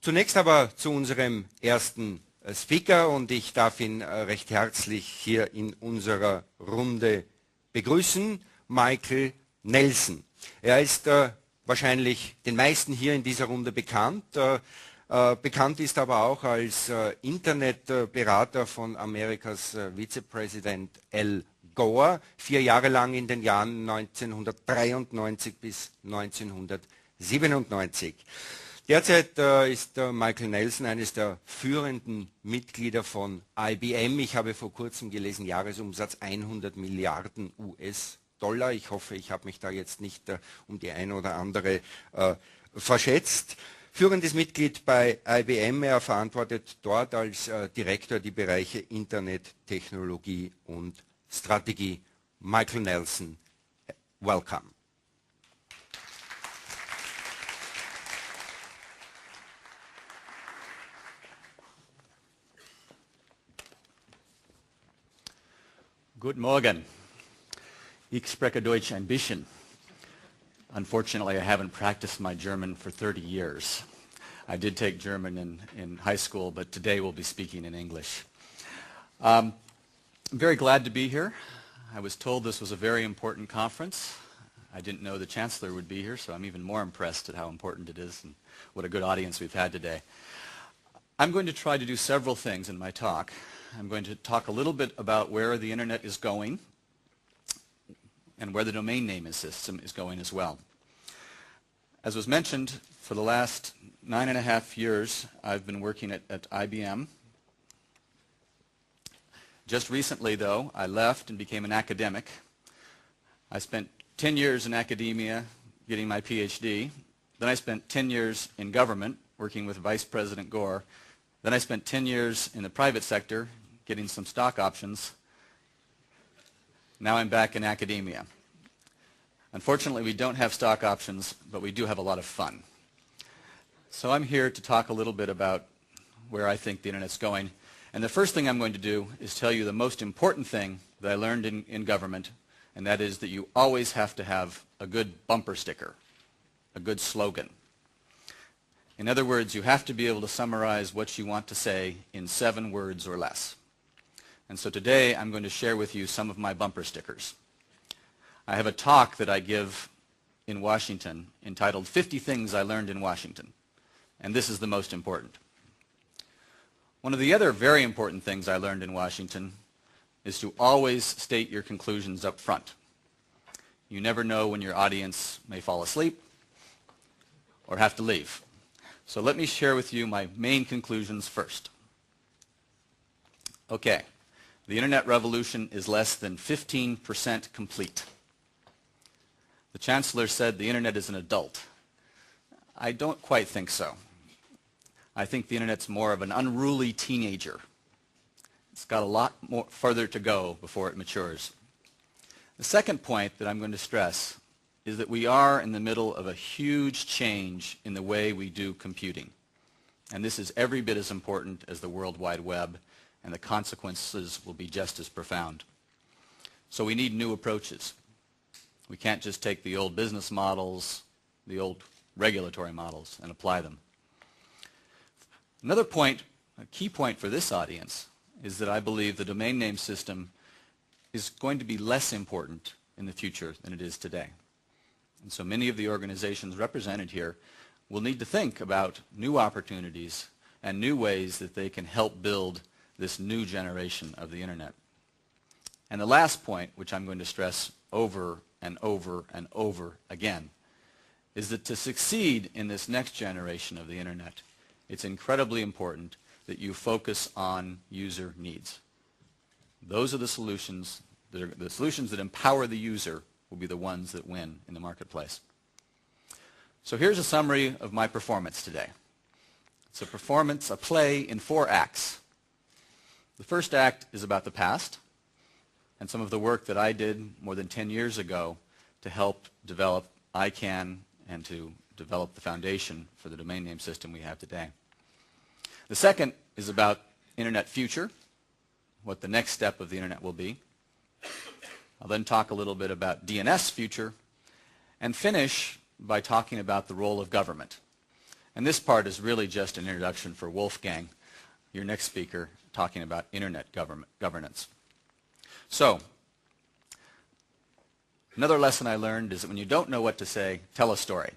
Zunächst aber zu unserem ersten Speaker und ich darf ihn recht herzlich hier in unserer Runde begrüßen, Michael Nelson. Er ist wahrscheinlich den meisten hier in dieser Runde bekannt. Bekannt ist aber auch als Internetberater von Amerikas Vizepräsident Al Gore, 4 Jahre lang in den Jahren 1993 bis 1997. Derzeit ist Michael Nelson eines der führenden Mitglieder von IBM. Ich habe vor kurzem gelesen, Jahresumsatz 100 Milliarden US-Dollar. Ich hoffe, ich habe mich da jetzt nicht um die eine oder andere verschätzt. Führendes Mitglied bei IBM. Er verantwortet dort als Direktor die Bereiche Internet, Technologie und Strategie. Michael Nelson, welcome. Guten Morgen. Ich spreche Deutsch ein bisschen. Unfortunately, I haven't practiced my German for 30 years. I did take German in high school, but today we'll be speaking in English. I'm very glad to be here. I was told this was a very important conference. I didn't know the Chancellor would be here, so I'm even more impressed at how important it is and what a good audience we've had today. I'm going to try to do several things in my talk. I'm going to talk a little bit about where the Internet is going and where the domain name system is going as well. As was mentioned, for the last 9.5 years, I've been working at IBM. Just recently, though, I left and became an academic. I spent 10 years in academia getting my PhD. Then I spent 10 years in government working with Vice President Gore. Then I spent 10 years in the private sector getting some stock options. Now I'm back in academia. Unfortunately, we don't have stock options, but we do have a lot of fun. So I'm here to talk a little bit about where I think the Internet's going. And the first thing I'm going to do is tell you the most important thing that I learned in government, and that is that you always have to have a good bumper sticker, a good slogan. In other words, you have to be able to summarize what you want to say in 7 words or less. And so today I'm going to share with you some of my bumper stickers. I have a talk that I give in Washington entitled 50 Things I Learned in Washington. And this is the most important. One of the other very important things I learned in Washington is to always state your conclusions up front. You never know when your audience may fall asleep or have to leave. So let me share with you my main conclusions first. Okay, the Internet revolution is less than 15% complete. The Chancellor said the Internet is an adult. I don't quite think so. I think the Internet's more of an unruly teenager. It's got a lot more further to go before it matures. The second point that I'm going to stress is that we are in the middle of a huge change in the way we do computing. And this is every bit as important as the World Wide Web, and the consequences will be just as profound. So we need new approaches. We can't just take the old business models, the old regulatory models, and apply them. Another point, a key point for this audience, is that I believe the domain name system is going to be less important in the future than it is today. And so many of the organizations represented here will need to think about new opportunities and new ways that they can help build this new generation of the Internet. And the last point, which I'm going to stress over and over and over again, is that to succeed in this next generation of the Internet, it's incredibly important that you focus on user needs. Those are the solutions that empower the user will be the ones that win in the marketplace. So here's a summary of my performance today. It's a play in 4 acts. The first act is about the past and some of the work that I did more than 10 years ago to help develop ICANN and to develop the foundation for the domain name system we have today. The second is about Internet future, what the next step of the Internet will be. I'll then talk a little bit about DNS future and finish by talking about the role of government And this part is really just an introduction for Wolfgang, your next speaker, talking about internet governance. So, another lesson I learned is that when you don't know what to say, tell a story.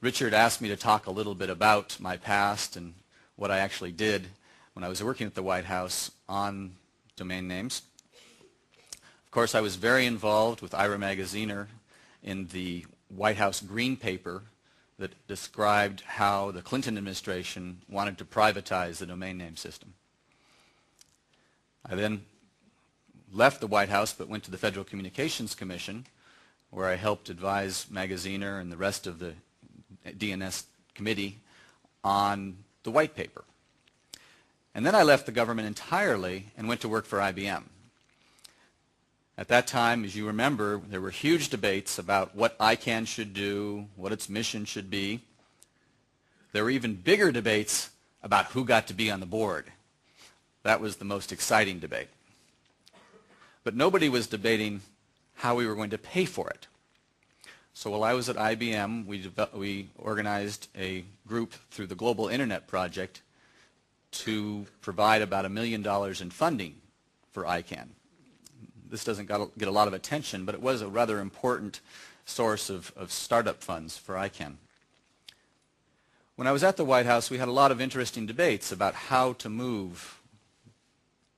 Richard asked me to talk a little bit about my past and what I actually did when I was working at the White House on domain names. Of course, I was very involved with Ira Magaziner in the White House Green Paper that described how the Clinton administration wanted to privatize the domain name system. I then left the White House but went to the Federal Communications Commission, where I helped advise Magaziner and the rest of the DNS committee on the white paper. And then I left the government entirely and went to work for IBM. At that time, as you remember, there were huge debates about what ICANN should do, what its mission should be. There were even bigger debates about who got to be on the board. That was the most exciting debate. But nobody was debating how we were going to pay for it. So while I was at IBM, we organized a group through the Global Internet Project to provide about $1 million in funding for ICANN. This doesn't get a lot of attention, but it was a rather important source of startup funds for ICANN. When I was at the White House, we had a lot of interesting debates about how to move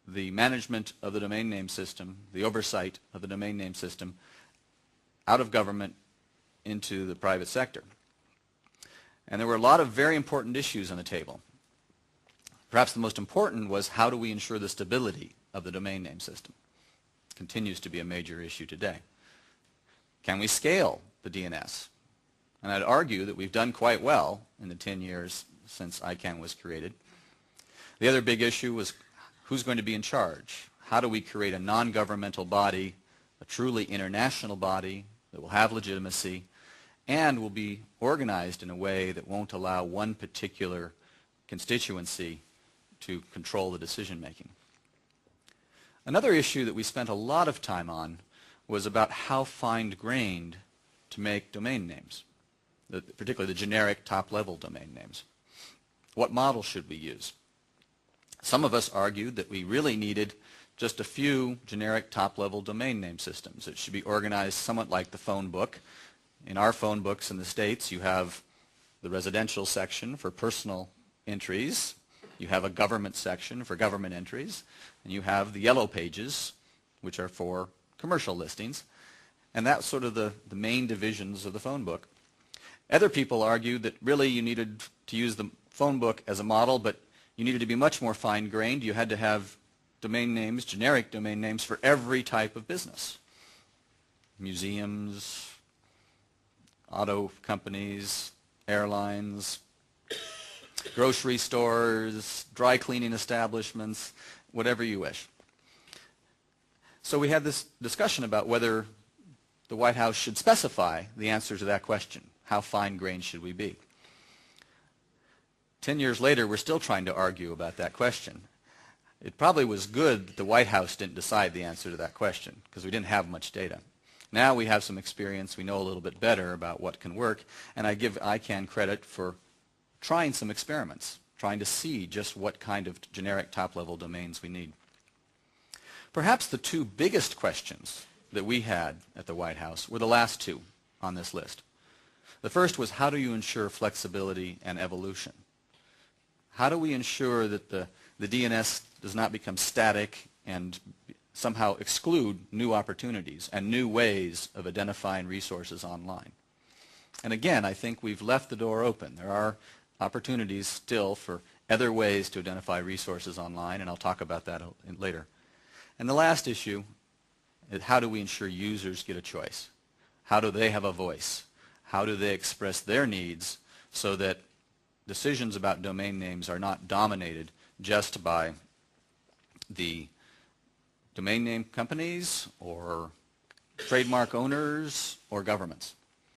the management of the domain name system, the oversight of the domain name system, out of government into the private sector. And there were a lot of very important issues on the table. Perhaps the most important was, how do we ensure the stability of the domain name system? It continues to be a major issue today. Can we scale the DNS? And I'd argue that we've done quite well in the 10 years since ICANN was created. The other big issue was, who's going to be in charge? How do we create a non-governmental body, a truly international body that will have legitimacy and will be organized in a way that won't allow one particular constituency to control the decision making? Another issue that we spent a lot of time on was about how fine-grained to make domain names, particularly the generic top-level domain names. What model should we use? Some of us argued that we really needed just a few generic top-level domain name systems. It should be organized somewhat like the phone book. In our phone books in the States, you have the residential section for personal entries, you have a government section for government entries, and you have the yellow pages, which are for commercial listings. And that's sort of the main divisions of the phone book. Other people argued that really you needed to use the phone book as a model, but you needed to be much more fine-grained. You had to have domain names, generic domain names, for every type of business. Museums, auto companies, airlines, grocery stores, dry cleaning establishments, whatever you wish. So we had this discussion about whether the White House should specify the answer to that question. How fine-grained should we be? 10 years later, we're still trying to argue about that question. It probably was good that the White House didn't decide the answer to that question, because we didn't have much data. Now we have some experience, we know a little bit better about what can work, and I give ICANN credit for trying some experiments, trying to see just what kind of generic top-level domains we need. Perhaps the two biggest questions that we had at the White House were the last two on this list. The first was, how do you ensure flexibility and evolution? How do we ensure that the DNS does not become static and somehow exclude new opportunities and new ways of identifying resources online? And again, I think we've left the door open. There are opportunities still for other ways to identify resources online, and I'll talk about that later. And the last issue is, how do we ensure users get a choice? How do they have a voice? How do they express their needs so that decisions about domain names are not dominated just by the domain name companies or trademark owners or governments?